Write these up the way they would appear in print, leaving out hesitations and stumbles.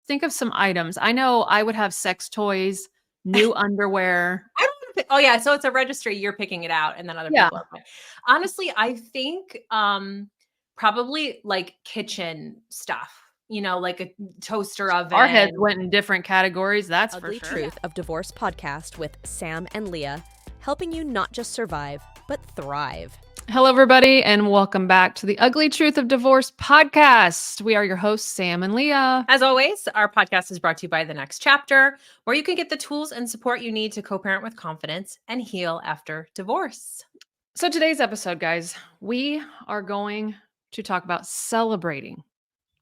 think of some items. I know I would have sex toys, new underwear. I don't wanna pick, oh yeah, so it's a registry, you're picking it out, and then other Yeah. people are picking. Honestly, I think probably like kitchen stuff, like a toaster Our heads oven. went in different categories, that's for Ugly sure. Truth of Divorce podcast with Sam and Leah, helping you not just survive, but thrive. Hello, everybody, and welcome back to the Ugly Truth of Divorce podcast. We are your hosts, Sam and Leah. As always, our podcast is brought to you by The Next Chapter, where you can get the tools and support you need to co-parent with confidence and heal after divorce. So today's episode, guys, we are going to talk about celebrating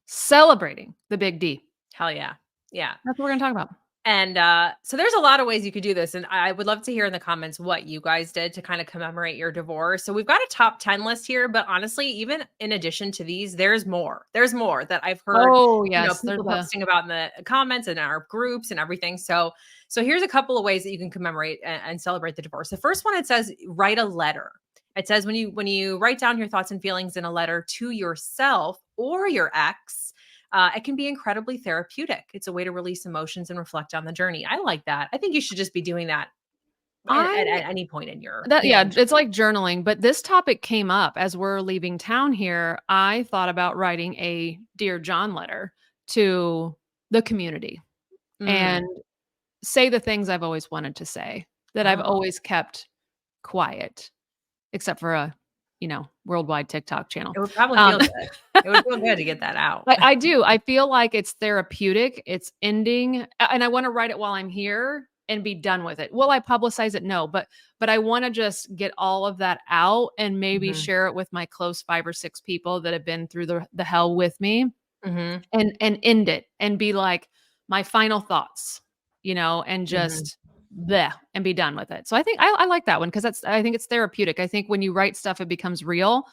the big D. Hell yeah. Yeah. That's what we're going to talk about. And so there's a lot of ways you could do this. And I would love to hear in the comments what you guys did to kind of commemorate your divorce. So we've got a top 10 list here, but honestly, even in addition to these, there's more. There's more that I've heard, Oh, yes. people posting about in the comments and our groups and everything. So here's a couple of ways that you can commemorate and celebrate the divorce. The first one, it says, write a letter. It says when you write down your thoughts and feelings in a letter to yourself or your ex, it can be incredibly therapeutic. It's a way to release emotions and reflect on the journey. I like that. I think you should just be doing that at any point in your it's like journaling. But this topic came up as we're leaving town here. I thought about writing a Dear John letter to the community and say the things I've always wanted to say that I've always kept quiet, except for a worldwide TikTok channel. It would probably feel good. It would feel good to get that out. I do. I feel like it's therapeutic. It's ending. And I want to write it while I'm here and be done with it. Will I publicize it? No, but I want to just get all of that out and maybe share it with my close 5 or 6 people that have been through the hell with me and end it and be like my final thoughts, and just bleh, and be done with it. So I think I like that one because I think it's therapeutic. I think when you write stuff, it becomes real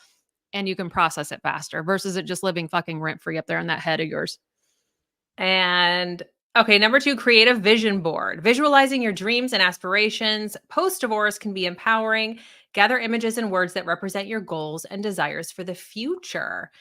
and you can process it faster versus it just living fucking rent free up there in that head of yours. And okay, number 2, create a vision board. Visualizing your dreams and aspirations post-divorce can be empowering. Gather images and words that represent your goals and desires for the future.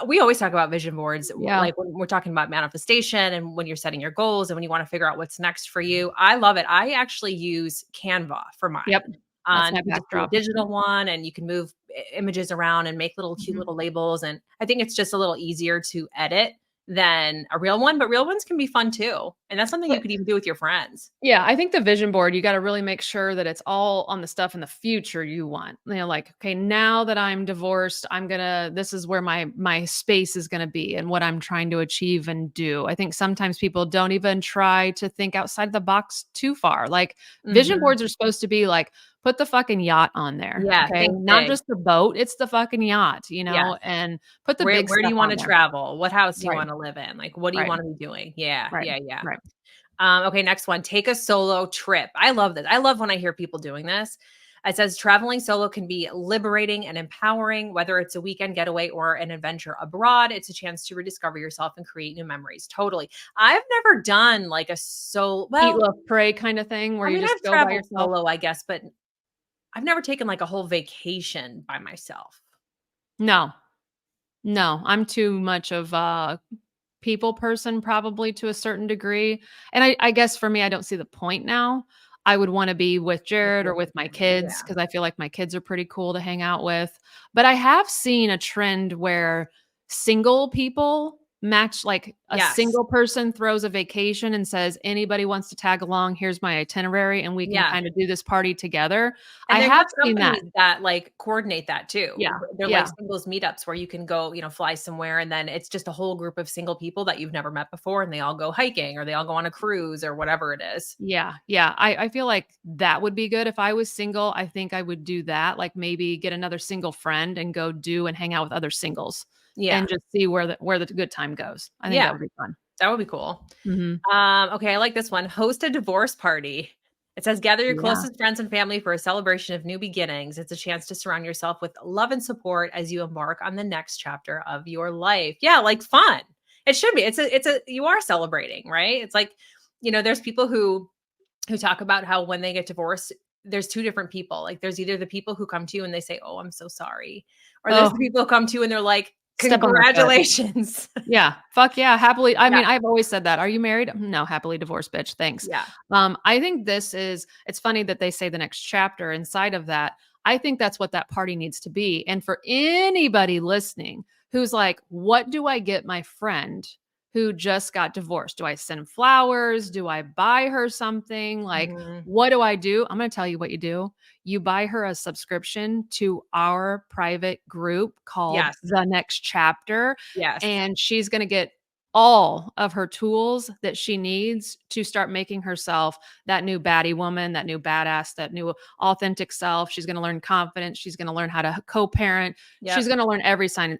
We always talk about vision boards, like when we're talking about manifestation and when you're setting your goals and when you want to figure out what's next for you. I love it. I actually use Canva for mine. Yep. On a digital one, and you can move images around and make little cute little labels. And I think it's just a little easier to edit than a real one, but real ones can be fun too. And that's something you could even do with your friends. Yeah. I think the vision board, you got to really make sure that it's all on the stuff in the future you want. Like, okay, now that I'm divorced, this is where my space is going to be and what I'm trying to achieve and do. I think sometimes people don't even try to think outside the box too far. Like vision boards are supposed to be like, put the fucking yacht on there. Yeah. Okay. Not just the boat. It's the fucking yacht, and put the big where do you want to travel? What house do you want to live in? Like, what do you want to be doing? Yeah. Right. Yeah. Right. Okay. Next one, take a solo trip. I love this. I love when I hear people doing this. It says traveling solo can be liberating and empowering, whether it's a weekend getaway or an adventure abroad. It's a chance to rediscover yourself and create new memories. Totally. I've never done like a solo, eat, love, pray kind of thing where you just I've go by yourself. Solo, I guess, but I've never taken like a whole vacation by myself. No, I'm too much of a people person, probably to a certain degree. And I guess for me, I don't see the point now. I would want to be with Jared or with my kids because I feel like my kids are pretty cool to hang out with. But I have seen a trend where single people match, like a single person throws a vacation and says, anybody wants to tag along, here's my itinerary and we can kind of do this party together. And I have seen that like coordinate that too. Yeah. They're like singles meetups where you can go, fly somewhere and then it's just a whole group of single people that you've never met before and they all go hiking or they all go on a cruise or whatever it is. Yeah. Yeah. I feel like that would be good. If I was single, I think I would do that. Like maybe get another single friend and go do and hang out with other singles. Yeah. And just see where the good time goes. I think that would be fun. That would be cool. Okay. I like this one. Host a divorce party. It says, gather your closest friends and family for a celebration of new beginnings. It's a chance to surround yourself with love and support as you embark on the next chapter of your life. Yeah. Like fun. It should be. You are celebrating, right? It's like, there's people who talk about how when they get divorced, there's 2 different people. Like there's either the people who come to you and they say, oh, I'm so sorry. Or there's the people who come to you and they're like, Step on their foot. Congratulations. Yeah. Fuck yeah. Happily. I Yeah. mean, I've always said that. Are you married? No, happily divorced, bitch. Thanks. Yeah. I think it's funny that they say the next chapter inside of that. I think that's what that party needs to be. And for anybody listening who's like, what do I get my friend who just got divorced? Do I send flowers? Do I buy her something? Like, Mhm. what do I do? I'm going to tell you what you do. You buy her a subscription to our private group called Yes. The Next Chapter. Yes. And she's going to get all of her tools that she needs to start making herself that new baddie woman, that new badass, that new authentic self. She's going to learn confidence. She's going to learn how to co-parent. Yep. She's going to learn everything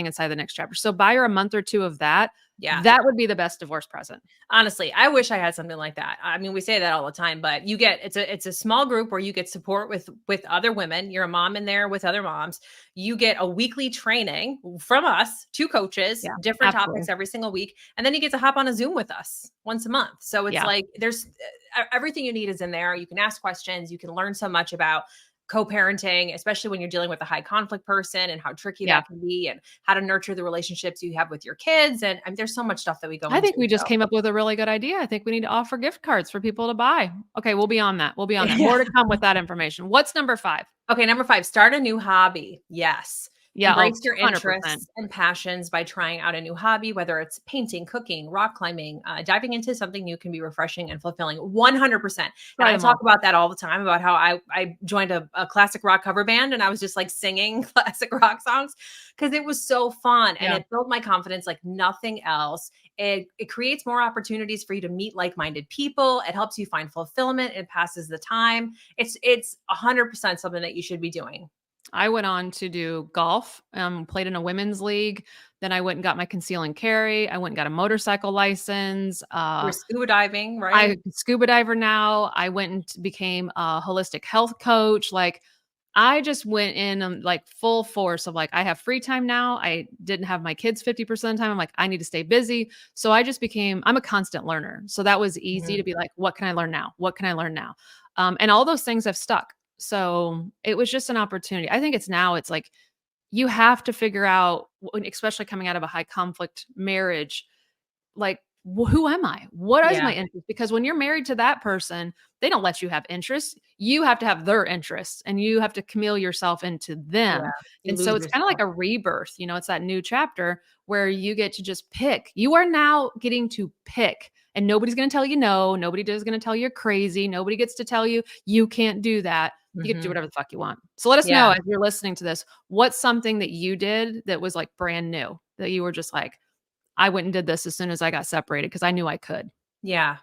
inside The Next Chapter. So buy her a month or two of that. Yeah. That would be the best divorce present. Honestly, I wish I had something like that. I mean, we say that all the time, but it's a small group where you get support with other women. You're a mom in there with other moms. You get a weekly training from us, 2 coaches, different topics every single week, and then you get to hop on a Zoom with us once a month. So it's like there's everything you need is in there. You can ask questions. You can learn so much about co-parenting, especially when you're dealing with a high conflict person and how tricky that can be and how to nurture the relationships you have with your kids. And there's so much stuff that we go into. I think we just came up with a really good idea. I think we need to offer gift cards for people to buy. Okay, we'll be on that. We'll be on that. More to come with that information. What's number 5? Okay, number 5, start a new hobby. Yes. Yeah, embrace your 100%. interests and passions by trying out a new hobby, whether it's painting, cooking, rock climbing. Diving into something new can be refreshing and fulfilling. 100%. And I talk about that all the time, about how I joined a classic rock cover band, and I was just like singing classic rock songs because it was so fun and it built my confidence like nothing else. It creates more opportunities for you to meet like-minded people. It helps you find fulfillment. It passes the time. It's 100% something that you should be doing. I went on to do golf, played in a women's league. Then I went and got my conceal and carry. I went and got a motorcycle license. You're scuba diving, right? I'm a scuba diver now. I went and became a holistic health coach. Like, I just went in like full force of like, I have free time now. I didn't have my kids 50% of the time. I'm like, I need to stay busy. So I just I'm a constant learner. So that was easy to be like, what can I learn now? What can I learn now? And all those things have stuck. So it was just an opportunity. I think it's like you have to figure out, especially coming out of a high conflict marriage, like, who am I? What is my interest? Because when you're married to that person, they don't let you have interests. You have to have their interests and you have to chameleon yourself into them. And so it's kind of like a rebirth. It's that new chapter where you get to just pick. You are now getting to pick. And nobody's going to tell you no. Nobody is going to tell you you're crazy. Nobody gets to tell you you can't do that. You get to do whatever the fuck you want. So let us know as you're listening to this, what's something that you did that was like brand new, that you were just like, I went and did this as soon as I got separated because I knew I could. Yeah.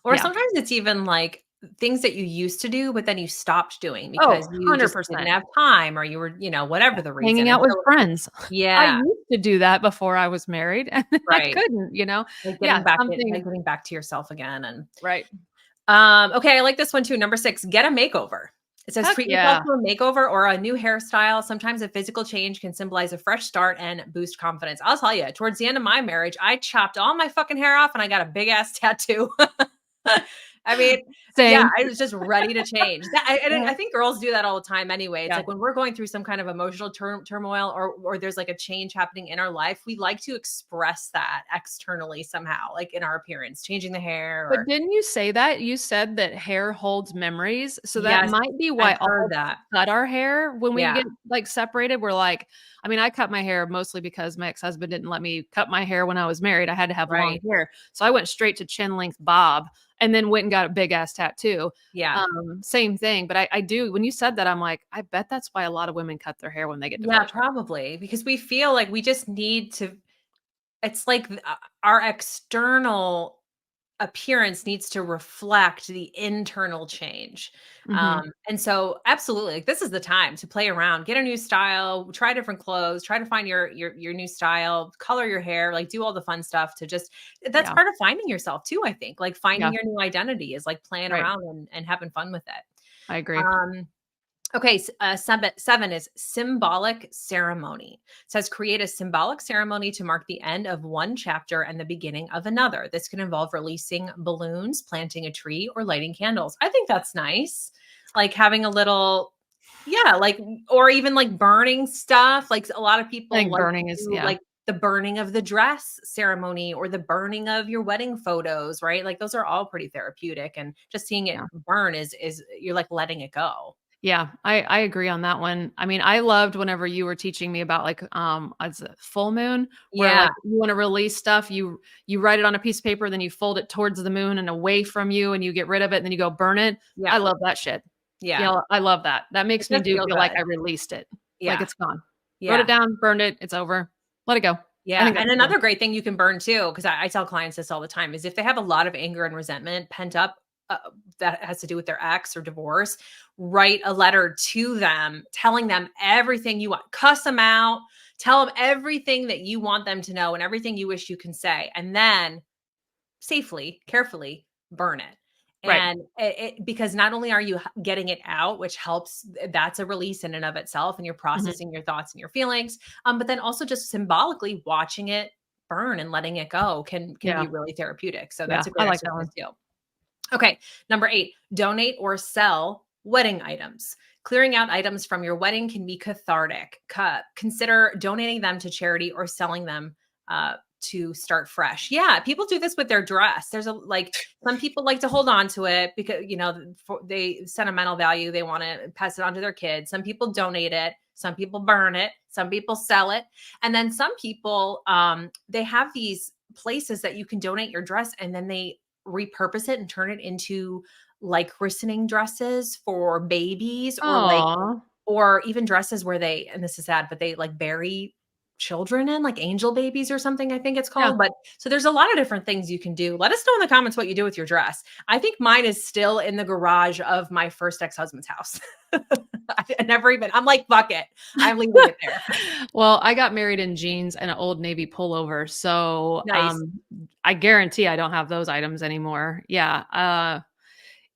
Or sometimes it's even like things that you used to do, but then you stopped doing because you just didn't have time, or you were, whatever the reason. Hanging out with friends. Yeah. I used to do that before I was married and I couldn't, Like getting back to yourself again. And right. Okay. I like this one too. Number 6, get a makeover. It says treat yourself to a makeover or a new hairstyle. Sometimes a physical change can symbolize a fresh start and boost confidence. I'll tell you, towards the end of my marriage, I chopped all my fucking hair off and I got a big ass tattoo. I mean, Same. I was just ready to change. I think girls do that all the time anyway. It's like when we're going through some kind of emotional turmoil or there's like a change happening in our life, we like to express that externally somehow, like in our appearance, changing the hair. But didn't you say that? You said that hair holds memories. So that might be why all that cut our hair when we get like separated. We're like, I mean, I cut my hair mostly because my ex-husband didn't let me cut my hair when I was married. I had to have long hair. So I went straight to chin length bob and then went and got a big ass tattoo. Yeah. Same thing. But I do, when you said that, I'm like, I bet that's why a lot of women cut their hair when they get divorced. Yeah, probably because we feel like we just need to, it's like our external appearance needs to reflect the internal change. And so absolutely, like, this is the time to play around, get a new style, try different clothes, try to find your new style, color your hair, like do all the fun stuff to just, that's part of finding yourself too. I think like finding your new identity is like playing around and having fun with it. I agree. Okay, 7 is symbolic ceremony. It says create a symbolic ceremony to mark the end of one chapter and the beginning of another. This can involve releasing balloons, planting a tree, or lighting candles. I think that's nice. Like having a little Yeah, like, or even like burning stuff. Like a lot of I people think like burning to is, do like the burning of the dress ceremony or the burning of your wedding photos, right? Like those are all pretty therapeutic, and just seeing it yeah. burn is you're like letting it go. Yeah, I agree on that one. I mean, I loved whenever you were teaching me about like it's a full moon where Yeah, like you want to release stuff, you write it on a piece of paper, then you fold it towards the moon and away from you and you get rid of it and then you go burn it. I yeah, love that shit. yeah. Yeah, I love that. That It makes me does do feel feel like good. I released it. Like Yeah, it's gone. Wrote it yeah. down, burned it, it's over. Let it go. I Yeah, think and that's cool. another great thing you can burn too, because I tell clients this all the time, is if they have a lot of anger and resentment pent up that has to do with their ex or divorce, write a letter to them telling them everything you want. Cuss them out, tell them everything that you want them to know and everything you wish you can say, and then safely, carefully burn it. Right. And because not only are you getting it out, which helps, that's a release in and of itself, and you're Mhm. processing your thoughts and your feelings. But then also just symbolically watching it burn and letting it go can be Yeah. really therapeutic. So Yeah. that's a I great like that one. exercise too. Okay, number 8, donate or sell wedding items. Clearing out items from your wedding can be cathartic. Consider donating them to charity or selling them to start fresh. Yeah, people do this with their dress. There's a like some people like to hold on to it because for they sentimental value. They want to pass it on to their kids. Some people donate it. Some people burn it. Some people sell it, and then some people they have these places that you can donate your dress, and then they repurpose it and turn it into like christening dresses for babies, Oh, or even dresses where they, and this is sad, but they like bury children in, like angel babies or something, I think it's yeah. called. But so there's a lot of different things you can do. Let us know in the comments what you do with your dress. I think mine is still in the garage of my first ex-husband's house. I never even, I'm like, fuck it. I'm leaving it there. Well, I got married in jeans and an Old Navy pullover, so, Nice. I guarantee I don't have those items anymore. Yeah,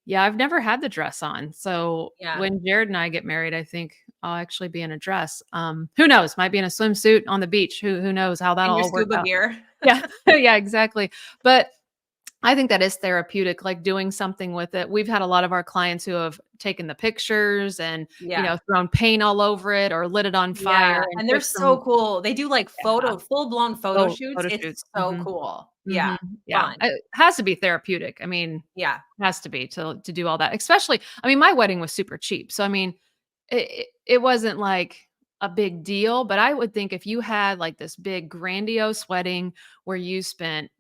yeah, I've never had the dress on, so Yeah. when Jared and I get married, I think I'll actually be in a dress. Who knows? Might be in a swimsuit on the beach. Who knows how And that'll your all work scuba out. gear. Yeah, yeah, exactly. But I think that is therapeutic, like doing something with it. We've had a lot of our clients who have taken the pictures and, Yeah. thrown paint all over it or lit it on Yeah, fire and and they're took so some cool. They do like yeah, full-blown photo shoots. photo It's shoots. so cool. Yeah, Mhm. Yeah, fun. it has to be therapeutic. I mean, Yeah, has to be to do all that. Especially, I mean, my wedding was super cheap. So I mean, it wasn't like a big deal, but I would think if you had like this big grandiose wedding where you spent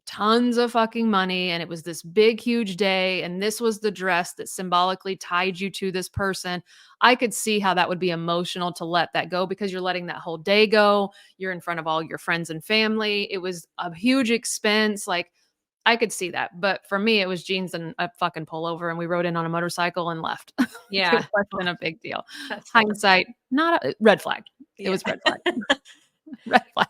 tons of fucking money and it was this big huge day and this was the dress that symbolically tied you to this person, I could see how that would be emotional to let that go because you're letting that whole day go. You're in front of all your friends and family. It was a huge expense. Like I could see that. But for me, it was jeans and a fucking pullover, and we rode in on a motorcycle and left. It yeah. Oh, wasn't a big deal. that's hilarious. Hindsight, not a red flag. It Yeah. was red flag. Red flag.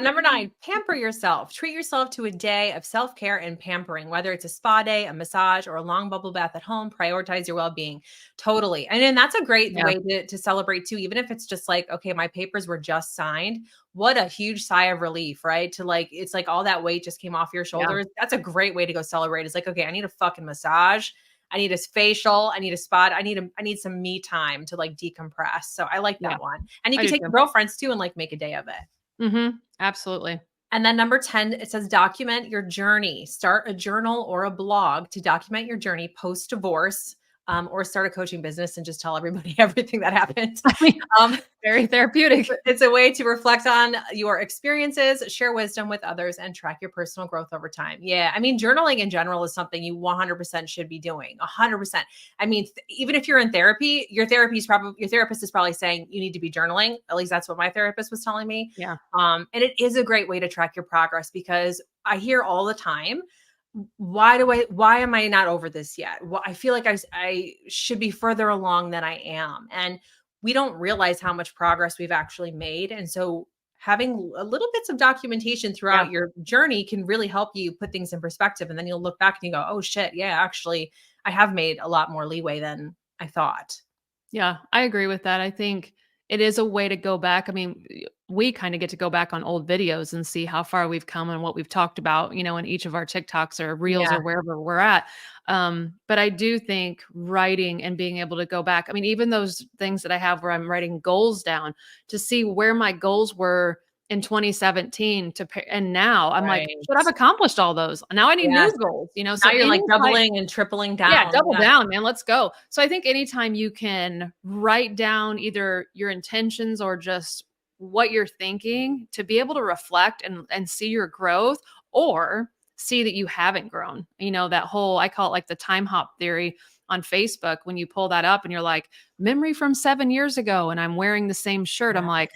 Number 9, pamper yourself. Treat yourself to a day of self-care and pampering, whether it's a spa day, a massage, or a long bubble bath at home. Prioritize your well-being. Totally. And then that's a great Yeah. way to celebrate too, even if it's just like, okay, my papers were just signed. What a huge sigh of relief, right? To like, it's like all that weight just came off your Yeah. shoulders. That's a great way to go celebrate. It's like, okay, I need a fucking massage. I need a facial. I need a spot. I need some me time to like decompress. So I like Yeah. that one. And you I can do take too. your girlfriends too and like make a day of it. Absolutely. And then number 10, it says document your journey. Start a journal or a blog to document your journey post divorce, or start a coaching business and just tell everybody everything that happened. I mean, Um, very therapeutic. it's a way to reflect on your experiences, share wisdom with others, and track your personal growth over time. Yeah. I mean, journaling in general is something you 100% should be doing. 100%. I mean, even if you're in therapy, your therapist is probably saying you need to be journaling. At least that's what my therapist was telling me. Yeah. And it is a great way to track your progress because I hear all the time, why am I not over this yet? Well, I feel like I should be further along than I am. And we don't realize how much progress we've actually made. And so having a little bits of documentation Yeah. throughout your journey can really help you put things in perspective. And then you'll look back and you go, oh shit, yeah, actually, I have made a lot more leeway than I thought. Yeah. I agree with that. I think it is a way to go back. I mean, we kind of get to go back on old videos and see how far we've come and what we've talked about, in each of our TikToks or reels Yeah. or wherever we're at. But I do think writing and being able to go back, I mean, even those things that I have where I'm writing goals down to see where my goals were in 2017 and now I'm like, Right. but I've accomplished all those. Now I need Yes. new goals, Now so you're like anytime, doubling and tripling yeah, down. double Yeah. down, man. Let's go. So I think anytime you can write down either your intentions or just what you're thinking to be able to reflect and see your growth or see that you haven't grown. That whole, I call it like the time hop theory on Facebook. When you pull that up and you're like, memory from 7 years ago, and I'm wearing the same shirt, I'm Yeah. like,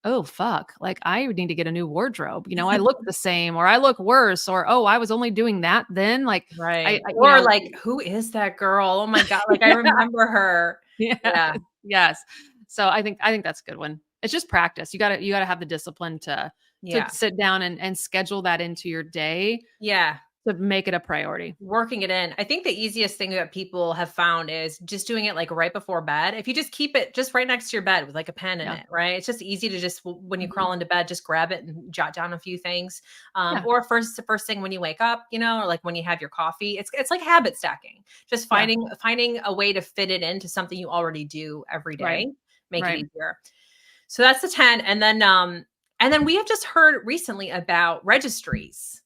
oh, fuck. Like, I need to get a new wardrobe. I look the same, or I look worse, or, oh, I was only doing that then. Like, Right. I Or like, who is that girl? Oh my God. Like I yeah, remember her. yeah, Yeah. yes. So I think that's a good one. It's just practice. You gotta have the discipline to Yeah. sit down and schedule that into your day Yeah. to make it a priority. Working it in. I think the easiest thing that people have found is just doing it like right before bed. If you just keep it just right next to your bed with like a pen in Yeah. it, right? It's just easy to just when you Mhm. crawl into bed, just grab it and jot down a few things. Yeah. Or first thing when you wake up, or like when you have your coffee. It's like habit stacking. Just Yeah. finding a way to fit it into something you already do every Right. day. Make it Right. easier. So that's the 10. And then we have just heard recently about registries.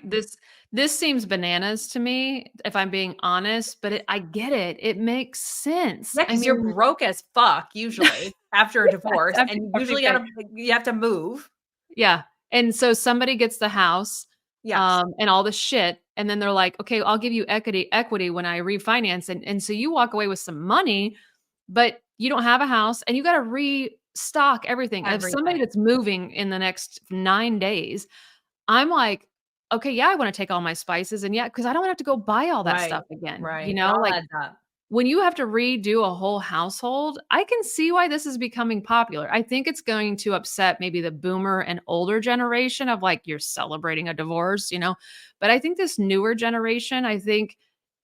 This seems bananas to me, if I'm being honest, but I get it. It makes sense. Yeah, I because you're mean, broke as fuck usually after a divorce, after and you usually everything. you have to move. Yeah. And so somebody gets the house, Yes. and all the shit, and then they're like, "Okay, I'll give you equity when I refinance." And so you walk away with some money, but you don't have a house and you got to restock everything. If somebody Everything. that's moving in the next 9 days, I'm like, "Okay, yeah, I want to take all my spices and yeah, cuz I don't have to go buy all that Right. stuff again." Right. It all Like adds up. when you have to redo a whole household, I can see why this is becoming popular. I think it's going to upset maybe the boomer and older generation of like, you're celebrating a divorce. But I think this newer generation, I think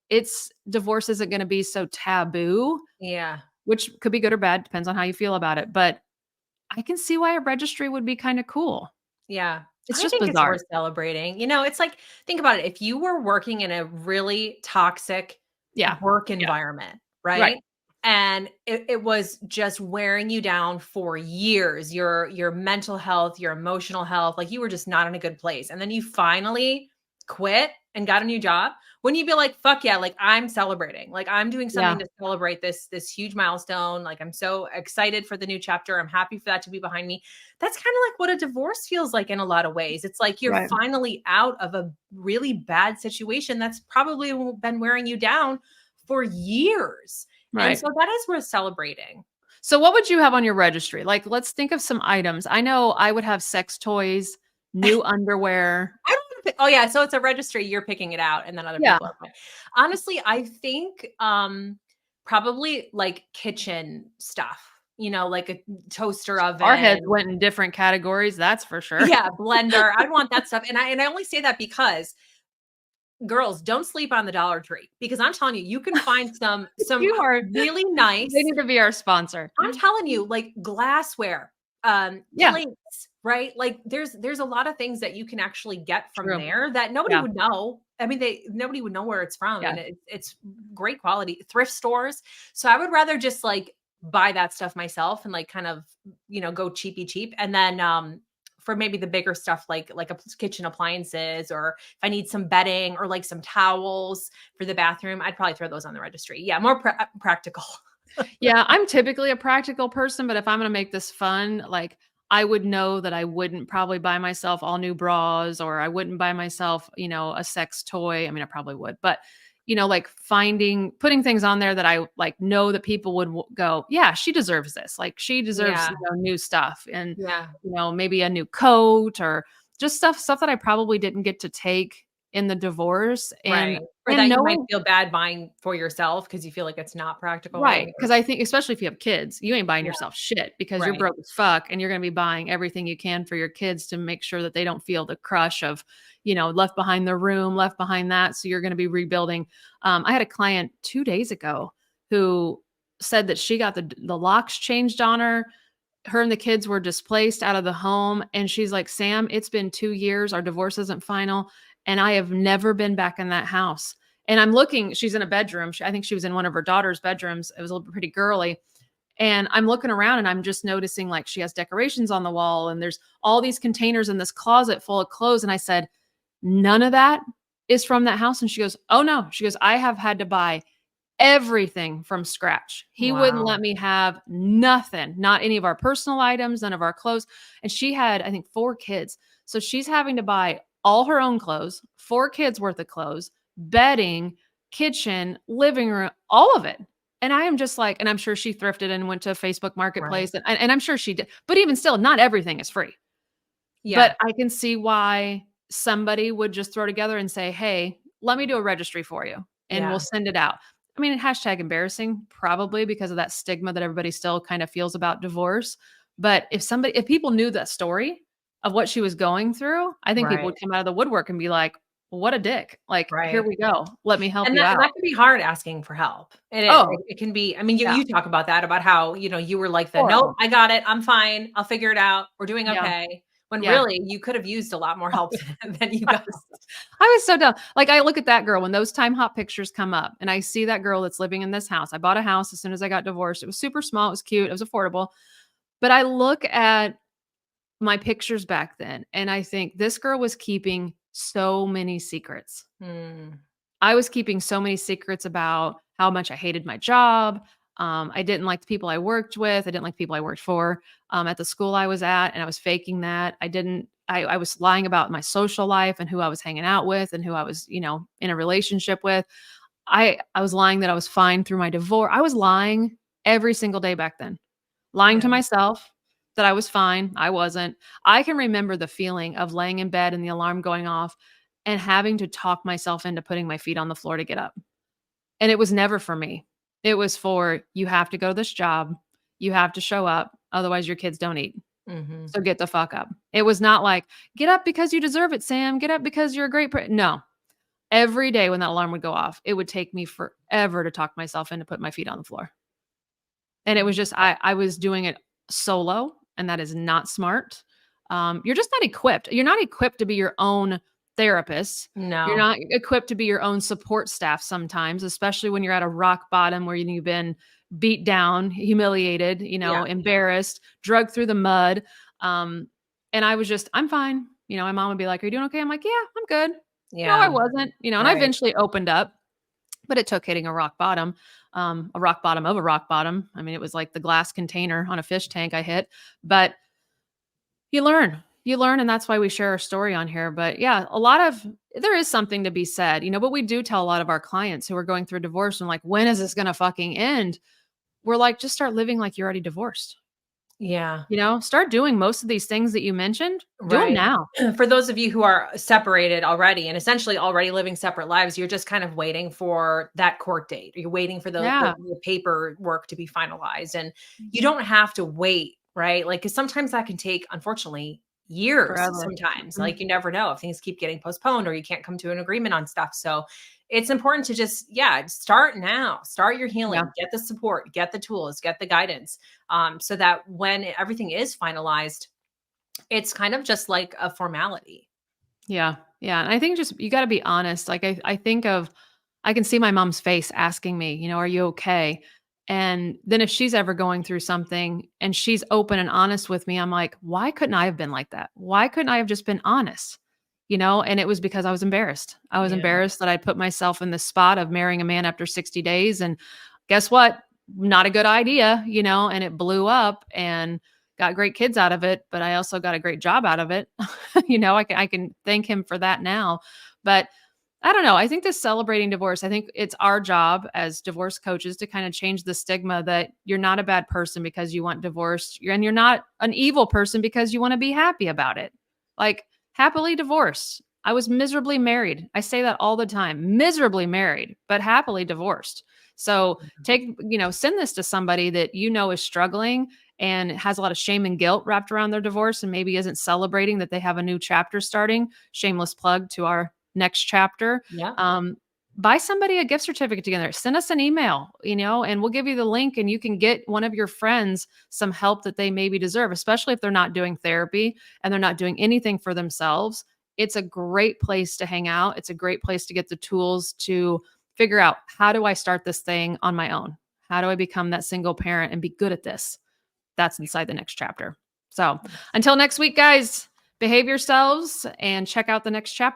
it's divorce isn't going to be so taboo, Yeah. which could be good or bad, depends on how you feel about it. But I can see why a registry would be kind of cool. Yeah. It's I just think it's bizarre. worth celebrating. It's like, think about it. If you were working in a really toxic Yeah. work Yeah. environment, Right. right? And it was just wearing you down for years, your mental health, your emotional health, like you were just not in a good place. And then you finally quit and got a new job. Wouldn't you be like, fuck yeah, like I'm celebrating. Like I'm doing Yeah. something to celebrate this huge milestone. Like I'm so excited for the new chapter. I'm happy for that to be behind me. That's kind of like what a divorce feels like in a lot of ways. It's like you're Right. finally out of a really bad situation that's probably been wearing you down for years. And Right. so that is worth celebrating. So what would you have on your registry? Like, let's think of some items. I know I would have sex toys, new underwear. I don't wanna oh yeah, so it's a registry, you're picking it out and then other Yeah. people are picking. Honestly, I think probably like kitchen stuff, like a toaster Our heads oven. went in different categories, that's for sure. Yeah, blender. I'd want that stuff. And I only say that because girls, don't sleep on the Dollar Tree because I'm telling you, you can find some You are really They nice. need to be our sponsor. I'm telling you, like glassware, Yeah, plates, right? Like there's a lot of things that you can actually get from true. there that nobody Yeah, would know. I mean, nobody would know where it's from, yeah. and it's great quality. Thrift stores. So I would rather just like buy that stuff myself and like kind of go cheapy cheap, and then for maybe the bigger stuff like kitchen appliances, or if I need some bedding or like some towels for the bathroom, I'd probably throw those on the registry. Yeah, more practical. Yeah, I'm typically a practical person, but if I'm gonna make this fun, like, I would know that I wouldn't probably buy myself all new bras, or I wouldn't buy myself, a sex toy. I mean, I probably would, but, like putting things on there that I like know that people would go, yeah, she deserves this. Like she deserves, Yeah, new stuff and, yeah. maybe a new coat or just stuff that I probably didn't get to take in the divorce Right. and Or that you might knowing. feel bad buying for yourself because you feel like it's not practical Right, or because I think especially if you have kids, you ain't buying yeah, yourself shit because you're right. broke as fuck and you're gonna be buying everything you can for your kids to make sure that they don't feel the crush of, left behind the room, left behind that, so you're gonna be rebuilding. I had a client 2 days ago who said that she got the locks changed on her, her and the kids were displaced out of the home. And she's like, Sam, it's been 2 years. Our divorce isn't final. And I have never been back in that house. And I'm looking, she's in a bedroom. I think she was in one of her daughter's bedrooms. It was a little pretty girly. And I'm looking around and I'm just noticing like she has decorations on the wall and there's all these containers in this closet full of clothes. And I said, none of that is from that house. And she goes, oh no. She goes, I have had to buy everything from scratch. He wouldn't let me have nothing, not any of our personal items, none of our clothes. And she had, I think, 4 kids. So she's having to buy all her own clothes, 4 kids worth of clothes, bedding, kitchen, living room, all of it. And I am just like, and I'm sure she thrifted and went to Facebook Marketplace, and I'm sure she did. But even still, not everything is free. Yeah. But I can see why somebody would just throw together and say, hey, let me do a registry for you and we'll send it out. I mean, hashtag embarrassing, probably because of that stigma that everybody still kind of feels about divorce. But if people knew that story of what she was going through, I think people would come out of the woodwork and be like, what a dick. Like, here we go. Let me help you out. And that can be hard asking for help. And it can be, I mean, you talk about that, about how, you were like, nope, I got it. I'm fine. I'll figure it out. We're doing okay. When really you could have used a lot more help than you got. I was so dumb. Like I look at that girl when those time hop pictures come up and I see that girl that's living in this house. I bought a house as soon as I got divorced. It was super small. It was cute. It was affordable. But I look at my pictures back then and I think this girl was keeping so many secrets. I was keeping so many secrets about how much I hated my job. I didn't like the people I worked with. I didn't like the people I worked for at the school I was at. And I was faking that. I was lying about my social life and who I was hanging out with and who I was, in a relationship with. I was lying that I was fine through my divorce. I was lying every single day back then, lying to myself that I was fine. I wasn't. I can remember the feeling of laying in bed and the alarm going off and having to talk myself into putting my feet on the floor to get up. And it was never for me. It was for, you have to go to this job. You have to show up. Otherwise your kids don't eat. So get the fuck up. It was not like, get up because you deserve it, Sam. Get up because you're a great No. Every day when that alarm would go off, it would take me forever to talk myself into put my feet on the floor. And it was just, I was doing it solo, and that is not smart. You're just not equipped. You're not equipped to be your own therapist. No. You're not equipped to be your own support staff sometimes, especially when you're at a rock bottom where you've been beat down, humiliated, embarrassed, drugged through the mud. And I was just, I'm fine. My mom would be like, are you doing okay? I'm like, yeah, I'm good. Yeah. No, I wasn't, and I eventually opened up, but it took hitting a rock bottom of a rock bottom. I mean, it was like the glass container on a fish tank I hit, but you learn, and that's why we share our story on here. But yeah, there is something to be said, but we do tell a lot of our clients who are going through divorce and like, when is this going to fucking end? We're like, just start living like you're already divorced. Yeah. Start doing most of these things that you mentioned. Do them now. For those of you who are separated already and essentially already living separate lives, you're just kind of waiting for that court date. You're waiting for the paperwork to be finalized. And you don't have to wait, right? Like, because sometimes that can take, unfortunately, years. Forever. Sometimes. Like, you never know if things keep getting postponed or you can't come to an agreement on stuff. So it's important to just, start now, start your healing, get the support, get the tools, get the guidance, so that when everything is finalized, it's kind of just like a formality. Yeah. Yeah. And I think just, you got to be honest. Like, I can see my mom's face asking me, are you okay? And then if she's ever going through something and she's open and honest with me, I'm like, why couldn't I have been like that? Why couldn't I have just been honest? And it was because I was embarrassed. I was embarrassed that I put myself in this spot of marrying a man after 60 days. And guess what? Not a good idea, and it blew up and got great kids out of it. But I also got a great job out of it. I can thank him for that now. But I don't know. I think this celebrating divorce, I think it's our job as divorce coaches to kind of change the stigma that you're not a bad person because you want divorced, and you're not an evil person because you want to be happy about it. Like, happily divorced. I was miserably married. I say that all the time, miserably married, but happily divorced. So send this to somebody that is struggling and has a lot of shame and guilt wrapped around their divorce and maybe isn't celebrating that they have a new chapter starting. Shameless plug to our next chapter. Yeah. buy somebody a gift certificate together. Send us an email, and we'll give you the link and you can get one of your friends some help that they maybe deserve, especially if they're not doing therapy and they're not doing anything for themselves. It's a great place to hang out. It's a great place to get the tools to figure out, how do I start this thing on my own? How do I become that single parent and be good at this? That's inside the next chapter. So until next week, guys, behave yourselves and check out the next chapter.